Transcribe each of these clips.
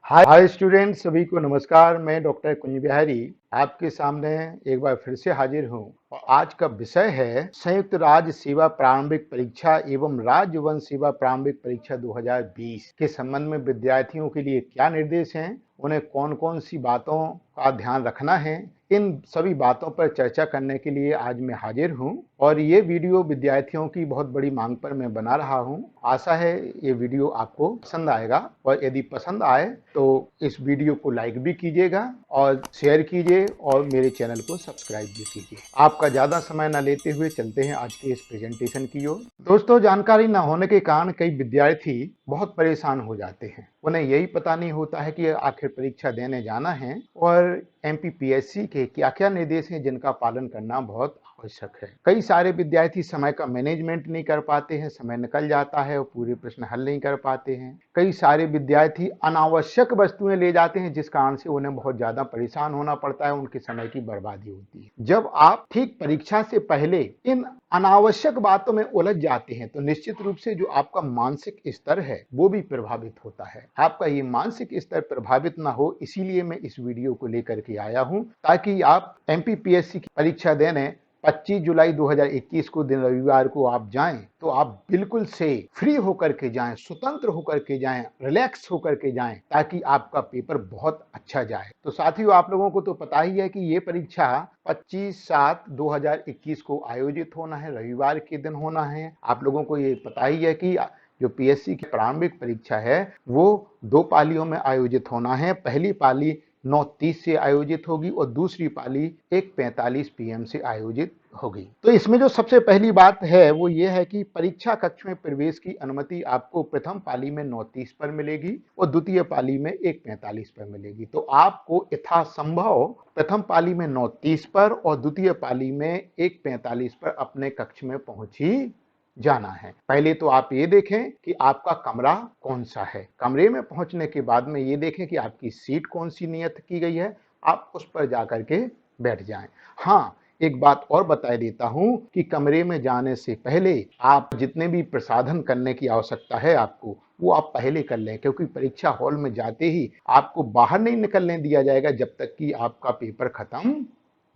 Hi students, सभी को नमस्कार। मैं डॉक्टर कुंज बिहारी आपके सामने एक बार फिर से हाजिर हूं और आज का विषय है संयुक्त राज्य सेवा प्रारंभिक परीक्षा एवं राज्य वन सेवा प्रारंभिक परीक्षा 2020 के संबंध में विद्यार्थियों के लिए क्या निर्देश हैं, उन्हें कौन कौन सी बातों का ध्यान रखना है। इन सभी बातों पर चर्चा करने के लिए आज मैं हाजिर हूं और ये वीडियो विद्यार्थियों की बहुत बड़ी मांग पर मैं बना रहा हूं। आशा है ये वीडियो आपको पसंद आएगा और यदि पसंद आए तो इस वीडियो को लाइक भी कीजिएगा और शेयर कीजिए और मेरे चैनल को सब्सक्राइब भी कीजिए। आपका ज्यादा समय न लेते हुए चलते हैं आज के इस प्रेजेंटेशन की ओर। दोस्तों, जानकारी न होने के कारण कई विद्यार्थी बहुत परेशान हो जाते हैं। उन्हें यही पता नहीं होता है कि आखिर परीक्षा देने जाना है और एमपीपीएससी के क्या क्या निर्देश हैं जिनका पालन करना बहुत आवश्यक है। कई सारे विद्यार्थी समय का मैनेजमेंट नहीं कर पाते हैं, समय निकल जाता है और पूरे प्रश्न हल नहीं कर पाते हैं। कई सारे विद्यार्थी अनावश्यक वस्तुएं ले जाते हैं जिस कारण से उन्हें बहुत ज्यादा परेशान होना पड़ता है, उनके समय की बर्बादी होती है। जब आप ठीक परीक्षा से पहले इन अनावश्यक बातों में उलझ जाते हैं तो निश्चित रूप से जो आपका मानसिक स्तर है वो भी प्रभावित होता है। आपका ये मानसिक स्तर प्रभावित ना हो, इसीलिए मैं इस वीडियो को लेकर के आया हूं ताकि आप एमपीपीएससी की परीक्षा देने 25 जुलाई 2021 को दिन रविवार को आप जाएं तो आप बिल्कुल से फ्री होकर के जाएं, स्वतंत्र होकर के जाएं, रिलैक्स होकर के जाएं ताकि आपका पेपर बहुत अच्छा जाए। तो साथियों, आप लोगों को तो पता ही है कि ये परीक्षा 25/7/2021 को आयोजित होना है, रविवार के दिन होना है। आप लोगों को ये पता ही है कि जो पीएससी की प्रारंभिक परीक्षा है वो 2 पालियों में आयोजित होना है। पहली पाली 9:30 से आयोजित होगी और दूसरी पाली 1:45 पीएम से आयोजित होगी। तो इसमें जो सबसे पहली बात है वो ये है कि परीक्षा कक्ष में प्रवेश की अनुमति आपको प्रथम पाली में 9:30 पर मिलेगी और द्वितीय पाली में 1:45 पर मिलेगी। तो आपको यथासंभव प्रथम पाली में 9:30 पर और द्वितीय पाली में 1:45 पर अपने कक्ष में पहुंची जाना है। पहले तो आप ये देखें कि आपका कमरा कौन सा है। कमरे में पहुंचने के बाद में ये देखें कि आपकी सीट कौन सी नियत की गई है, आप उस पर जाकर के बैठ जाएं। हाँ, एक बात और बता देता हूं कि कमरे में जाने से पहले आप जितने भी प्रसाधन करने की आवश्यकता है आपको वो आप पहले कर लें, क्योंकि परीक्षा हॉल में जाते ही आपको बाहर नहीं निकलने दिया जाएगा जब तक कि आपका पेपर खत्म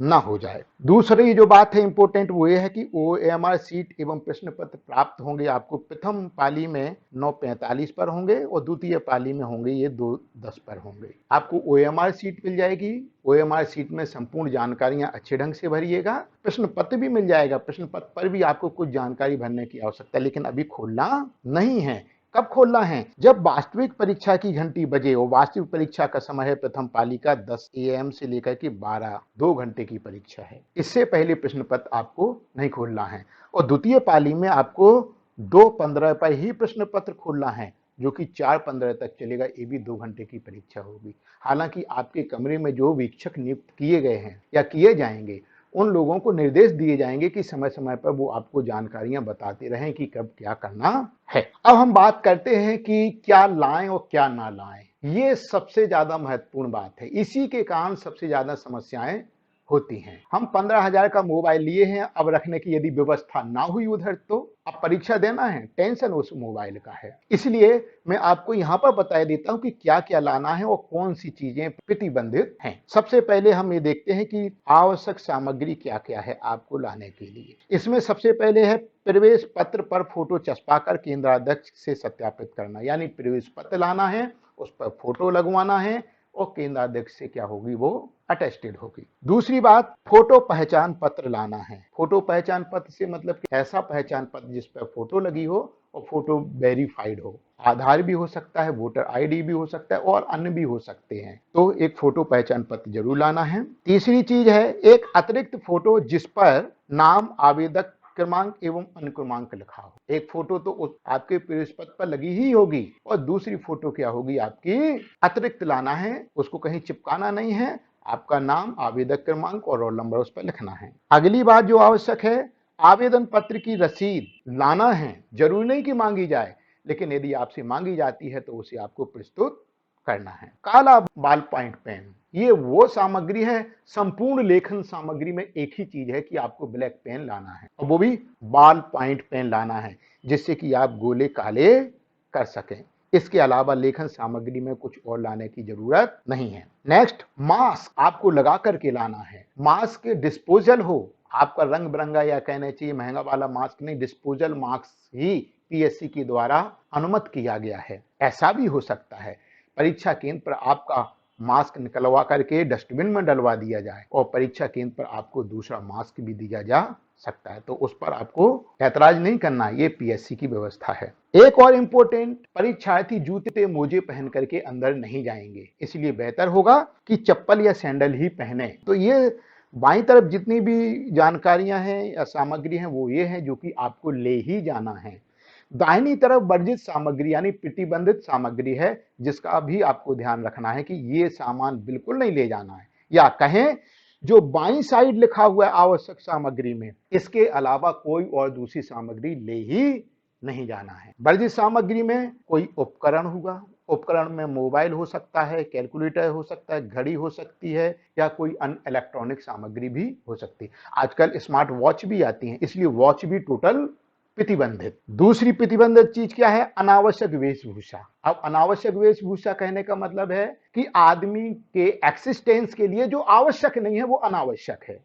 ना हो जाए। दूसरी जो बात है इंपॉर्टेंट वो ये है कि ओएमआर सीट एवं प्रश्न पत्र प्राप्त होंगे आपको प्रथम पाली में 9:45 पर होंगे और द्वितीय पाली में होंगे ये 2:10 पर होंगे। आपको ओएमआर सीट मिल जाएगी। ओएमआर सीट में संपूर्ण जानकारियां अच्छे ढंग से भरिएगा। प्रश्न पत्र भी मिल जाएगा। प्रश्न पत्र पर भी आपको कुछ जानकारी भरने की आवश्यकता है, लेकिन अभी खोलना नहीं है। कब खोलना है? जब वास्तविक परीक्षा की घंटी बजे। और वास्तविक परीक्षा का समय है प्रथम पाली का 10 AM से लेकर के 12, 2 घंटे की परीक्षा है। इससे पहले प्रश्न पत्र आपको नहीं खोलना है। और द्वितीय पाली में आपको 2:15 पर ही प्रश्न पत्र खोलना है, जो कि 4:15 तक चलेगा। ये भी 2 घंटे की परीक्षा होगी। हालांकि आपके कमरे में जो वीक्षक नियुक्त किए गए हैं या किए जाएंगे उन लोगों को निर्देश दिए जाएंगे कि समय समय पर वो आपको जानकारियां बताते रहें कि कब क्या करना है। अब हम बात करते हैं कि क्या लाएं और क्या ना लाएं। ये सबसे ज्यादा महत्वपूर्ण बात है। इसी के कारण सबसे ज्यादा समस्याएं होती हैं। हम 15,000 का मोबाइल लिए हैं, अब रखने की यदि व्यवस्था ना हुई उधर तो अब परीक्षा देना है, टेंशन उस मोबाइल का है। इसलिए मैं आपको यहाँ पर बता देता हूँ कि क्या क्या लाना है और कौन सी चीजें प्रतिबंधित हैं। सबसे पहले हम ये देखते हैं कि आवश्यक सामग्री क्या क्या है आपको लाने के लिए। इसमें सबसे पहले है प्रवेश पत्र पर फोटो चस्पा कर केंद्राध्यक्ष से सत्यापित करना, यानी प्रवेश पत्र लाना है, उस पर फोटो लगवाना है और केंद्राध्यक्ष से क्या होगी वो अटेस्टेड होगी। दूसरी बात, फोटो पहचान पत्र लाना है। फोटो पहचान पत्र से मतलब ऐसा पहचान पत्र जिस पर फोटो लगी हो और फोटो वेरीफाइड हो। आधार भी हो सकता है, वोटर आईडी भी हो सकता है और अन्य भी हो सकते हैं। तो एक फोटो पहचान पत्र जरूर लाना है। तीसरी चीज है एक अतिरिक्त फोटो जिस पर नाम, आवेदक क्रमांक एवं अनुक्रमांक लिखा हो। एक फोटो तो आपके प्रवेश पत्र पर लगी ही होगी और दूसरी फोटो क्या होगी आपकी अतिरिक्त लाना है। उसको कहीं चिपकाना नहीं है। आपका नाम, आवेदक क्रमांक और रोल नंबर उस पर लिखना है। अगली बात जो आवश्यक है, आवेदन पत्र की रसीद लाना है। जरूरी नहीं कि मांगी जाए, लेकिन यदि आपसे मांगी जाती है तो उसे आपको प्रस्तुत करना है। काला बॉल पॉइंट पेन, ये वो सामग्री है, संपूर्ण लेखन सामग्री में एक ही चीज है कि आपको ब्लैक पेन लाना है और वो भी बॉल पॉइंट पेन लाना है, जिससे कि आप गोले काले कर सकें। इसके अलावा लेखन सामग्री में कुछ और लाने की जरूरत नहीं है। नेक्स्ट, मास्क आपको लगा करके लाना है। मास्क डिस्पोजल हो, आपका रंग बिरंगा या कहना चाहिए महंगा वाला मास्क नहीं, डिस्पोजल मास्क ही पीएससी के द्वारा अनुमत किया गया है। ऐसा भी हो सकता है परीक्षा केंद्र पर आपका मास्क निकलवा करके डस्टबिन में डलवा दिया जाए और परीक्षा केंद्र पर आपको दूसरा मास्क भी दिया जा सकता है, तो उस पर आपको ऐतराज नहीं करना, ये पीएससी की व्यवस्था है। एक और इंपॉर्टेंट, परीक्षार्थी जूते मोजे पहन करके अंदर नहीं जाएंगे, इसलिए बेहतर होगा कि चप्पल या सैंडल ही पहने। तो ये बाईं तरफ जितनी भी जानकारियां हैं या सामग्री हैं वो ये है जो कि आपको ले ही जाना है। दाहिनी तरफ वर्जित सामग्री यानी प्रतिबंधित सामग्री है, जिसका भी आपको ध्यान रखना है कि ये सामान बिल्कुल नहीं ले जाना है, या कहें जो बाईं साइड लिखा हुआ है आवश्यक सामग्री में, इसके अलावा कोई और दूसरी सामग्री ले ही नहीं जाना है। वर्जित सामग्री में कोई उपकरण होगा, उपकरण में मोबाइल हो सकता है, कैलकुलेटर हो सकता है, घड़ी हो सकती है, या कोई अन्य इलेक्ट्रॉनिक सामग्री भी हो सकती है। आजकल स्मार्ट वॉच भी आती है, इसलिए वॉच भी टोटल प्रतिबंधित। दूसरी प्रतिबंधित चीज क्या है? अनावश्यक वेशभूषा। अब अनावश्यक वेशभूषा कहने का मतलब है कि आदमी के एक्सिस्टेंस के लिए जो आवश्यक नहीं है वो अनावश्यक है।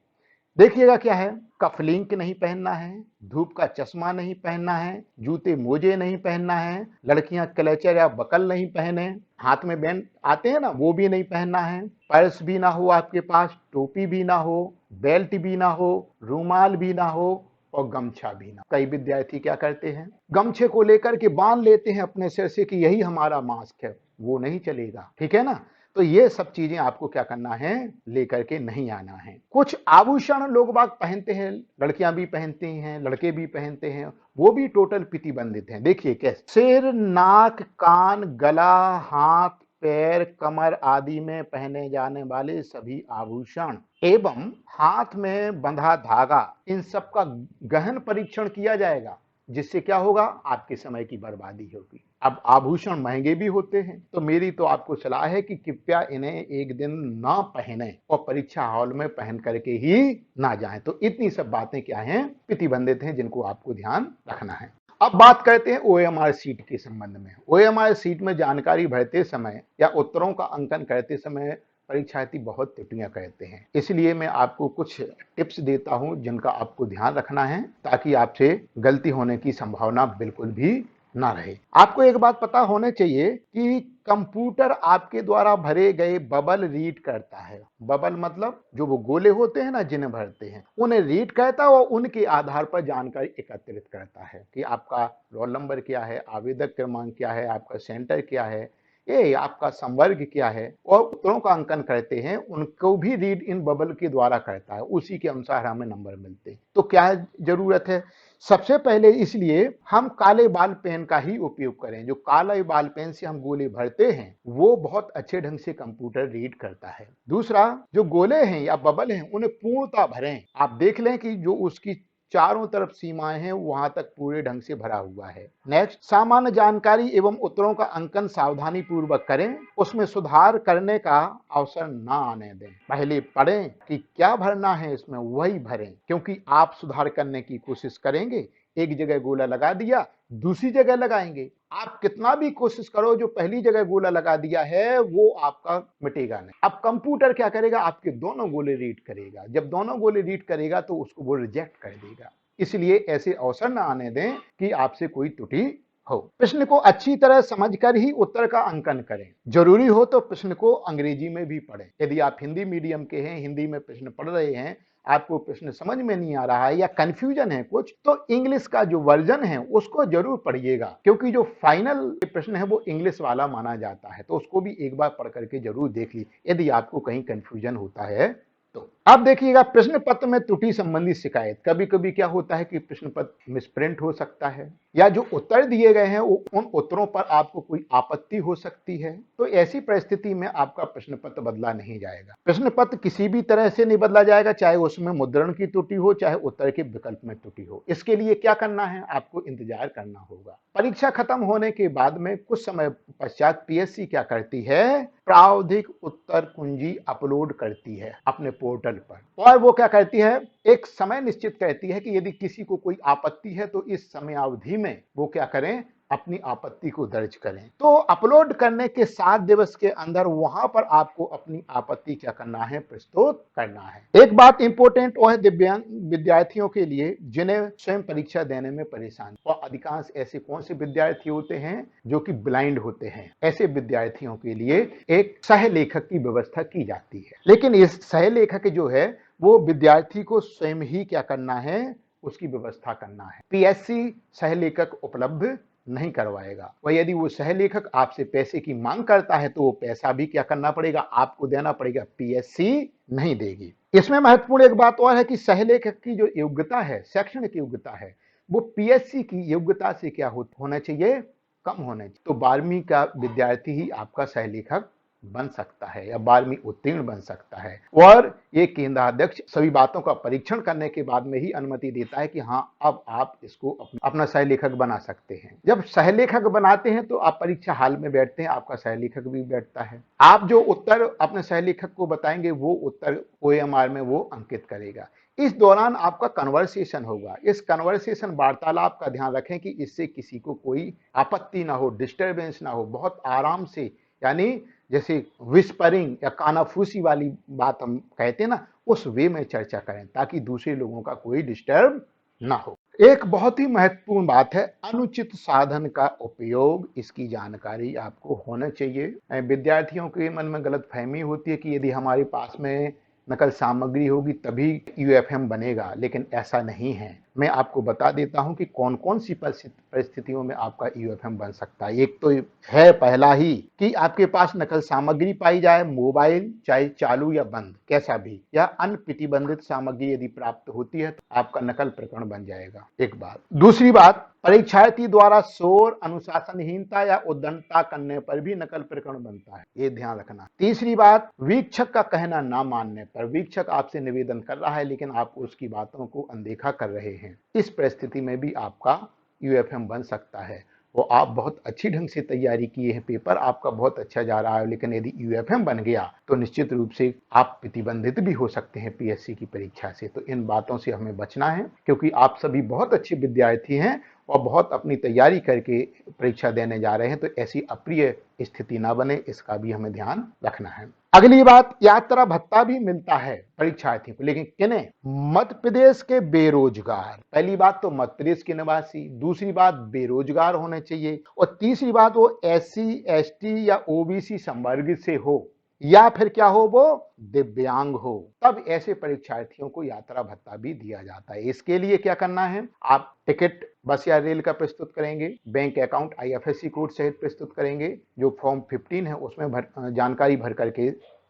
देखिएगा क्या है, कफलिंक नहीं पहनना है, धूप का चश्मा नहीं पहनना है, जूते मोजे नहीं पहनना है, लड़कियां क्लचर या बकल नहीं पहने, हाथ में बैंड आते हैं ना वो भी नहीं पहनना है, पर्स भी ना हो आपके पास, टोपी भी ना हो, बेल्ट भी ना हो, रूमाल भी ना हो और गमछा भी ना। कई विद्यार्थी क्या करते हैं, गमछे को लेकर के बांध लेते हैं अपने सिर से कि यही हमारा मास्क है, वो नहीं चलेगा, ठीक है ना। तो ये सब चीजें आपको क्या करना है, लेकर के नहीं आना है। कुछ आभूषण लोग बाग पहनते हैं, लड़कियां भी पहनती हैं, लड़के भी पहनते हैं, वो भी टोटल प्रतिबंधित हैं। देखिए कैसे, सिर, नाक, कान, गला, हाथ, पैर, कमर आदि में पहने जाने वाले सभी आभूषण एवं हाथ में बंधा धागा, इन सब का गहन परीक्षण किया जाएगा, जिससे क्या होगा, आपके समय की बर्बादी होगी। अब आभूषण महंगे भी होते हैं, तो मेरी तो आपको सलाह है कि कृपया इन्हें एक दिन ना पहने और परीक्षा हॉल में पहन करके ही ना जाएं। तो इतनी सब बातें क्या हैं, प्रतिबंधित हैं, जिनको आपको ध्यान रखना है। अब बात करते हैं ओएमआर सीट के संबंध में। ओएमआर सीट में जानकारी भरते समय या उत्तरों का अंकन करते समय परीक्षार्थी बहुत त्रुटियां करते हैं, इसलिए मैं आपको कुछ टिप्स देता हूं जिनका आपको ध्यान रखना है, ताकि आपसे गलती होने की संभावना बिल्कुल भी ना रहे। आपको एक बात पता होने चाहिए कि कंप्यूटर आपके द्वारा भरे गए बबल रीड करता है। बबल मतलब जो वो गोले होते हैं ना जिन्हें भरते हैं, उन्हें रीड करता है और उनके आधार पर जानकारी एकत्रित करता है कि आपका रोल नंबर क्या है, आवेदक क्रमांक क्या है, आपका सेंटर क्या है, ये आपका संवर्ग क्या है, और उत्तरों का अंकन करते हैं उनको भी रीड इन बबल के द्वारा करता है, उसी के अनुसार हमें नंबर मिलते हैं। तो क्या जरूरत है, सबसे पहले इसलिए हम काले बाल पेन का ही उपयोग करें। जो काले बाल पेन से हम गोले भरते हैं वो बहुत अच्छे ढंग से कंप्यूटर रीड करता है। दूसरा, जो गोले हैं या बबल हैं उन्हें पूर्णता भरें। आप देख लें कि जो उसकी चारों तरफ सीमाएं हैं वहां तक पूरे ढंग से भरा हुआ है। नेक्स्ट, सामान्य जानकारी एवं उत्तरों का अंकन सावधानी पूर्वक करें, उसमें सुधार करने का अवसर ना आने दें। पहले पढ़ें कि क्या भरना है, इसमें वही भरें, क्योंकि आप सुधार करने की कोशिश करेंगे, एक जगह गोला लगा दिया दूसरी जगह लगाएंगे, आप कितना भी कोशिश करो जो पहली जगह गोला लगा दिया है वो आपका मिटेगा नहीं। अब कंप्यूटर क्या करेगा, आपके दोनों गोले रीड करेगा, जब दोनों गोले रीड करेगा तो उसको वो रिजेक्ट कर देगा। इसलिए ऐसे अवसर ना आने दें कि आपसे कोई त्रुटि हो। प्रश्न को अच्छी तरह समझकर ही उत्तर का अंकन करें। जरूरी हो तो प्रश्न को अंग्रेजी में भी पढ़ें। यदि आप हिंदी मीडियम के हैं, हिंदी में प्रश्न पढ़ रहे हैं, आपको प्रश्न समझ में नहीं आ रहा है या कंफ्यूजन है कुछ, तो इंग्लिश का जो वर्जन है उसको जरूर पढ़िएगा, क्योंकि जो फाइनल प्रश्न है वो इंग्लिश वाला माना जाता है, तो उसको भी एक बार पढ़ करके जरूर देख लीजिए यदि आपको कहीं कंफ्यूजन होता है तो। अब देखिएगा, प्रश्न पत्र में त्रुटि संबंधी शिकायत। कभी कभी क्या होता है कि प्रश्न पत्र मिसप्रिंट हो सकता है, या जो उत्तर दिए गए हैं उन उत्तरों पर आपको कोई आपत्ति हो सकती है, तो ऐसी परिस्थिति में आपका प्रश्न पत्र बदला नहीं जाएगा। प्रश्न पत्र किसी भी तरह से नहीं बदला जाएगा, चाहे उसमें मुद्रण की त्रुटि हो, चाहे उत्तर के विकल्प में त्रुटि हो। इसके लिए क्या करना है, आपको इंतजार करना होगा। परीक्षा खत्म होने के बाद में कुछ समय पश्चात पीएससी क्या करती है, प्रावधिक उत्तर कुंजी अपलोड करती है अपने पोर्टल पर, और वो क्या करती है, एक समय निश्चित करती है कि यदि किसी को कोई आपत्ति है तो इस समय अवधि में वो क्या करें, अपनी आपत्ति को दर्ज करें। तो अपलोड करने के 7 दिवस के अंदर वहां पर आपको अपनी आपत्ति क्या करना है, प्रस्तुत करना है। एक बात इंपॉर्टेंट वो है दिव्यांग विद्यार्थियों के लिए जिन्हें स्वयं परीक्षा देने में परेशानी, और अधिकांश ऐसे कौन से विद्यार्थी होते हैं जो कि ब्लाइंड होते हैं, ऐसे विद्यार्थियों के लिए एक सहलेखक की व्यवस्था की जाती है। लेकिन इस सहलेखक जो है वो विद्यार्थी को स्वयं ही क्या करना है, उसकी व्यवस्था करना है। पीएससी सहलेखक उपलब्ध नहीं करवाएगा, और यदि वो सहलेखक आपसे पैसे की मांग करता है तो वो पैसा भी क्या करना पड़ेगा, आपको देना पड़ेगा, पीएससी नहीं देगी। इसमें महत्वपूर्ण एक बात और है कि सहलेखक की जो योग्यता है, शैक्षणिक योग्यता है, वो पीएससी की योग्यता से क्या होना चाहिए, कम होना चाहिए। तो 12वीं का विद्यार्थी ही आपका सहलेखक बन सकता है या 12वीं उत्तीर्ण बन सकता है, और ये केंद्राध्यक्ष सभी बातों का परीक्षण करने के बाद में ही अनुमति देता है कि हाँ अब आप इसको अपना सहलेखक बना सकते हैं। जब सहलेखक बनाते हैं तो आप परीक्षा हाल में बैठते हैं, आपका सहलेखक भी बैठता है। आप जो उत्तर अपने सहलेखक को बताएंगे वो उत्तर ओएमआर में वो अंकित करेगा। इस दौरान आपका कन्वर्सेशन होगा। इस कन्वर्सेशन वार्तालाप का ध्यान रखें कि इससे किसी को कोई आपत्ति ना हो, डिस्टर्बेंस ना हो। बहुत आराम से, यानी जैसे विस्परिंग या कानाफूसी वाली बात हम कहते हैं ना, उस वे में चर्चा करें ताकि दूसरे लोगों का कोई डिस्टर्ब ना हो। एक बहुत ही महत्वपूर्ण बात है अनुचित साधन का उपयोग, इसकी जानकारी आपको होना चाहिए। विद्यार्थियों के मन में गलत फहमी होती है कि यदि हमारे पास में नकल सामग्री होगी तभी यूएफएम बनेगा, लेकिन ऐसा नहीं है। मैं आपको बता देता हूं कि कौन कौन सी परिस्थितियों में आपका यूएफएम बन सकता है। एक तो है पहला ही कि आपके पास नकल सामग्री पाई जाए, मोबाइल चाहे चालू या बंद कैसा भी, या अन्य प्रतिबंधित सामग्री यदि प्राप्त होती है तो आपका नकल प्रकरण बन जाएगा। एक बात। दूसरी बात, परीक्षार्थी द्वारा शोर, अनुशासनहीनता या उद्दंडता करने पर भी नकल प्रकरण बनता है, ये ध्यान रखना। तीसरी बात, वीक्षक का कहना ना मानने पर, वीक्षक आपसे निवेदन कर रहा है लेकिन आप उसकी बातों को अनदेखा कर रहे हैं, इस परिस्थिति में भी आपका यूएफएम बन सकता है। वो आप बहुत अच्छी ढंग से तैयारी किए हैं, पेपर आपका बहुत अच्छा जा रहा है, लेकिन यदि यूएफएम बन गया तो निश्चित रूप से आप प्रतिबंधित भी हो सकते हैं पीएससी की परीक्षा से। तो इन बातों से हमें बचना है, क्योंकि आप सभी बहुत अच्छे विद्यार्थी हैं और बहुत अपनी तैयारी करके परीक्षा देने जा रहे हैं, तो ऐसी अप्रिय स्थिति ना बने, इसका भी हमें ध्यान रखना है। अगली बात, यात्रा भत्ता भी मिलता है परीक्षार्थियों को, लेकिन किन्हें, मध्य प्रदेश के बेरोजगार। पहली बात तो मध्य प्रदेश के निवासी, दूसरी बात बेरोजगार होने चाहिए, और तीसरी बात वो एससी एसटी या ओबीसी संवर्ग से हो, या फिर क्या हो, वो दिव्यांग हो, तब ऐसे परीक्षार्थियों को यात्रा भत्ता भी दिया जाता है। इसके लिए क्या करना है, आप टिकट बस या रेल का प्रस्तुत करेंगे, बैंक अकाउंट आईएफएससी कोड सहित प्रस्तुत करेंगे, जो फॉर्म 15 है उसमें जानकारी भर करके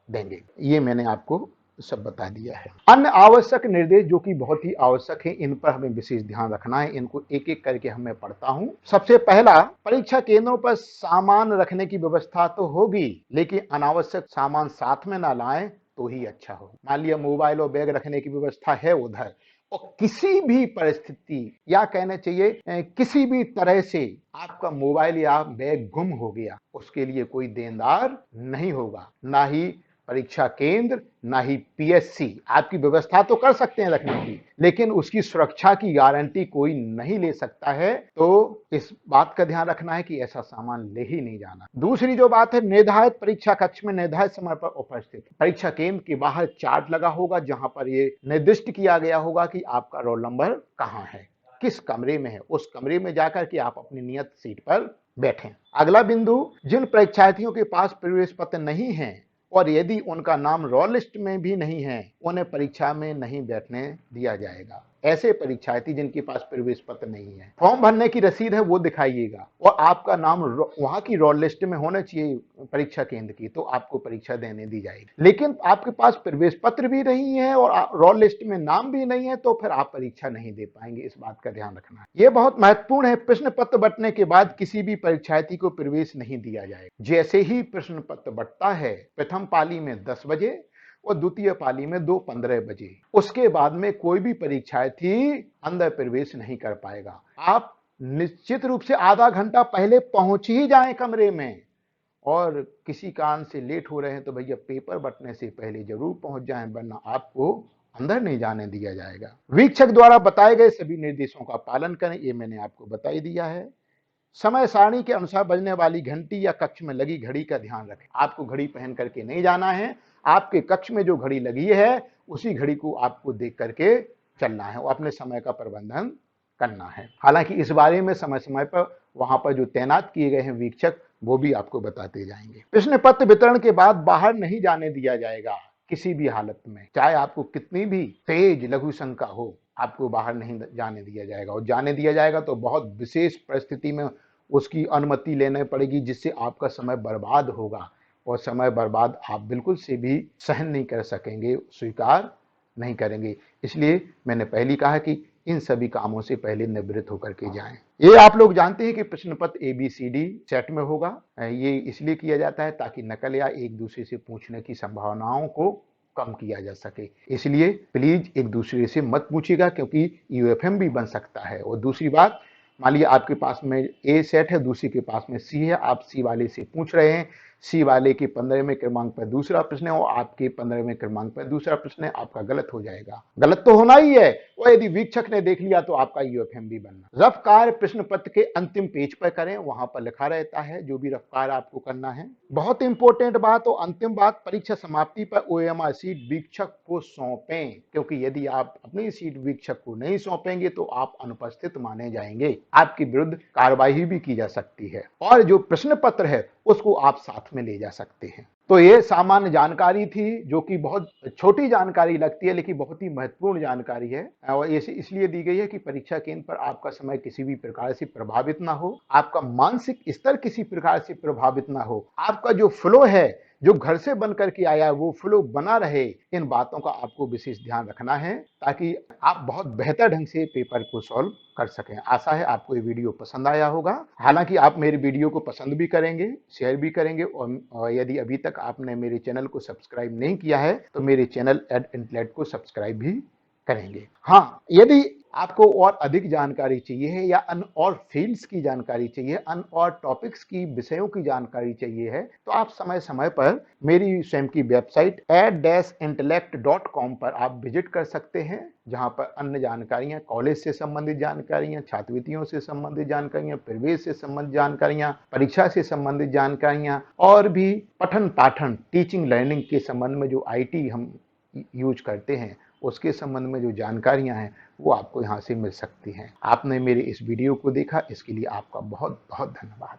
देंगे। ये मैंने आपको सब बता दिया है। अन्य आवश्यक निर्देश जो कि बहुत ही आवश्यक है, इन पर हमें विशेष ध्यान रखना है। इनको एक एक करके मैं पढ़ता हूं। सबसे पहला, परीक्षा केंद्रों पर सामान रखने की व्यवस्था तो होगी, लेकिन अनावश्यक सामान साथ में ना लाएं तो ही अच्छा हो। मान लिया मोबाइल और बैग रखने की व्यवस्था है उधर, और किसी भी परिस्थिति या कहना चाहिए किसी भी तरह से आपका मोबाइल या बैग गुम हो गया, उसके लिए कोई देनदार नहीं होगा, ना ही परीक्षा केंद्र ना ही पीएससी। आपकी व्यवस्था तो कर सकते हैं रखने की, लेकिन उसकी सुरक्षा की गारंटी कोई नहीं ले सकता है। तो इस बात का ध्यान रखना है कि ऐसा सामान ले ही नहीं जाना। दूसरी जो बात है, निर्धारित परीक्षा कक्ष में निर्धारित समय पर उपस्थित। परीक्षा केंद्र के बाहर चार्ट लगा होगा जहां पर ये निर्दिष्ट किया गया होगा कि आपका रोल नंबर कहां है, किस कमरे में है, उस कमरे में जाकर के आप अपनी नियत सीट पर बैठें। अगला बिंदु, जिन परीक्षार्थियों के पास प्रवेश पत्र नहीं है और यदि उनका नाम रोल लिस्ट में भी नहीं है, उन्हें परीक्षा में नहीं बैठने दिया जाएगा। ऐसे परीक्षार्थी जिनके पास प्रवेश पत्र नहीं है, फॉर्म भरने की रसीद है वो दिखाइएगा, और आपका नाम वहां की रोल लिस्ट में होना चाहिए परीक्षा केंद्र की, तो आपको परीक्षा देने दी जाएगी। लेकिन आपके पास प्रवेश पत्र भी नहीं है और रोल लिस्ट में नाम भी नहीं है, तो फिर आप परीक्षा नहीं दे पाएंगे। इस बात का ध्यान रखना है, यह बहुत महत्वपूर्ण है। प्रश्न पत्र बंटने के बाद किसी भी परीक्षार्थी को प्रवेश नहीं दिया जाएगा। जैसे ही प्रश्न पत्र बंटता है, प्रथम पाली में 10 बजे और द्वितीय पाली में 2:15 बजे, उसके बाद में कोई भी परीक्षार्थी अंदर प्रवेश नहीं कर पाएगा। आप निश्चित रूप से आधा घंटा पहले पहुंच ही जाएं कमरे में, और किसी कारण से लेट हो रहे हैं तो भैया पेपर बंटने से पहले जरूर पहुंच जाएं, वरना आपको अंदर नहीं जाने दिया जाएगा। वीक्षक द्वारा बताए गए सभी निर्देशों का पालन करें, ये मैंने आपको बता ही दिया है। समय सारणी के अनुसार बजने वाली घंटी या कक्ष में लगी घड़ी का ध्यान रखें। आपको घड़ी पहन करके नहीं जाना है, आपके कक्ष में जो घड़ी लगी है उसी घड़ी को आपको देख करके चलना है और अपने समय का प्रबंधन करना है। हालांकि इस बारे में समय समय पर वहां पर जो तैनात किए गए हैं वीक्षक वो भी आपको बताते जाएंगे। प्रश्न पत्र वितरण के बाद बाहर नहीं जाने दिया जाएगा किसी भी हालत में, चाहे आपको कितनी भी तेज लघु शंका हो, आपको बाहर नहीं जाने दिया जाएगा। और जाने दिया जाएगा तो बहुत विशेष परिस्थिति में उसकी अनुमति लेनी पड़ेगी, जिससे आपका समय बर्बाद होगा और समय बर्बाद आप बिल्कुल से भी सहन नहीं कर सकेंगे, स्वीकार नहीं करेंगे। इसलिए मैंने पहले कहा कि इन सभी कामों से पहले निवृत्त होकर के जाएं। ये आप लोग जानते हैं कि प्रश्न पत्र ABCD सेट में होगा। ये इसलिए किया जाता है ताकि नकल या एक दूसरे से पूछने की संभावनाओं को कम किया जा सके। इसलिए प्लीज एक दूसरे से मत पूछिएगा, क्योंकि UFM भी बन सकता है। और दूसरी बात, मान लीजिए आपके पास में A सेट है, दूसरे के पास में C है, आप C वाले से पूछ रहे हैं, C वाले के 15वें क्रमांक पर दूसरा प्रश्न है और आपके 15वें क्रमांक पर दूसरा प्रश्न है, आपका गलत हो जाएगा। गलत तो होना ही है, और यदि वीक्षक ने देख लिया तो आपका UFM भी बनना। रफ कार्य प्रश्न पत्र के अंतिम पेज पर करें, वहां पर लिखा रहता है जो भी रफ कार्य आपको करना है। बहुत इंपॉर्टेंट बात और अंतिम बात, परीक्षा समाप्ति पर OMR सीट वीक्षक को सौंपें, क्योंकि यदि आप अपनी सीट वीक्षक को नहीं सौंपेंगे तो आप अनुपस्थित माने जाएंगे, आपके विरुद्ध कार्रवाई भी की जा सकती है और जो प्रश्न पत्र है उसको आप साथ में ले जा सकते हैं। तो ये सामान्य जानकारी थी, जो कि बहुत छोटी जानकारी लगती है लेकिन बहुत ही महत्वपूर्ण जानकारी है, और इसलिए दी गई है कि परीक्षा केंद्र पर आपका समय किसी भी प्रकार से प्रभावित ना हो, आपका मानसिक स्तर किसी प्रकार से प्रभावित ना हो, आपका जो फ्लो है जो घर से बन करके आया है वो फ्लो बना रहे। इन बातों का आपको विशेष ध्यान रखना है ताकि आप बहुत बेहतर ढंग से पेपर को सॉल्व कर सकें। आशा है आपको ये वीडियो पसंद आया होगा। हालांकि आप मेरे वीडियो को पसंद भी करेंगे, शेयर भी करेंगे, और यदि अभी तक आपने मेरे चैनल को सब्सक्राइब नहीं किया है तो मेरे चैनल एड को सब्सक्राइब भी करेंगे। हाँ, यदि आपको और अधिक जानकारी चाहिए है या अन्य और फील्ड्स की जानकारी चाहिए, अन्य और टॉपिक्स की विषयों की जानकारी चाहिए है, तो आप समय समय पर मेरी स्वयं की वेबसाइट ad-intellect.com पर आप विजिट कर सकते हैं, जहां पर अन्य जानकारियां, कॉलेज से संबंधित जानकारियां, छात्रवृत्तियों से संबंधित जानकारियां, प्रवेश से संबंधित जानकारियां, परीक्षा से संबंधित जानकारियां और भी पठन पाठन टीचिंग लर्निंग के संबंध में जो IT हम यूज करते हैं उसके संबंध में जो जानकारियां हैं वो आपको यहां से मिल सकती हैं। आपने मेरे इस वीडियो को देखा, इसके लिए आपका बहुत बहुत धन्यवाद।